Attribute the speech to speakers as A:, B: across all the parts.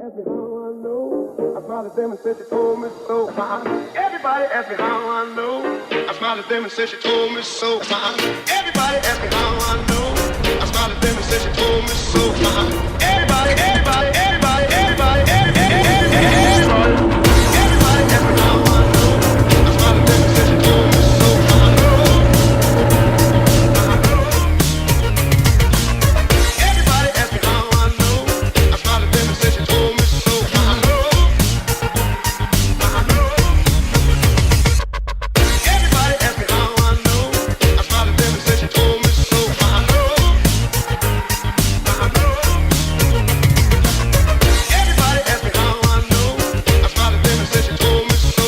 A: asked me how I know. I smiled at them and said she told me so. Everybody asked me how I know. I smiled at them and said she told me so. Everybody asked me how I know. I smiled at them and said she told me so. Everybody, everybody, everybody, everybody, everybody, everybody asked me how I know. I smiled at them and said she told me so. Everybody asked me how I know. I smiled at them and said she told me so. Everybody asked me how I know. I smiled at them and said she told me so. Everybody asked me how I know. I smiled at them and said she told me so.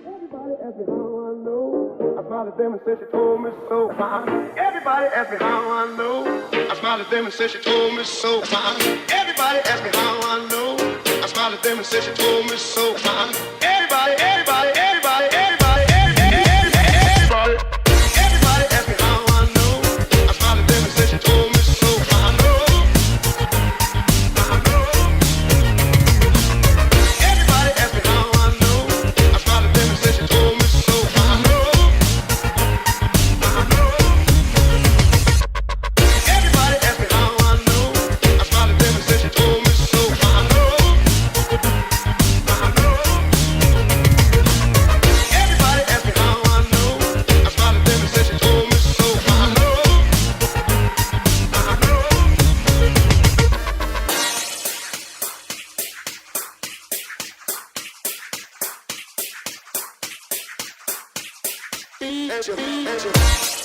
A: Everybody asked me how I know. I smiled at them and said she told me so. Everybody asked me how I know. I smiled at them and said she told me so. Everybody asked me how I know. I smiled at them and said she told me so. Everybody, everybody, everybody, everybody, everybody, everybody asked me how I know. I smiled at them and said she told me so. Everybody asked me how I know. I smiled at them and said she told me so. Everybody asked me how I know. I smiled at them and said she told me so. Everybody asked me how I know. I smiled at them and said she told me so. Angel, angel.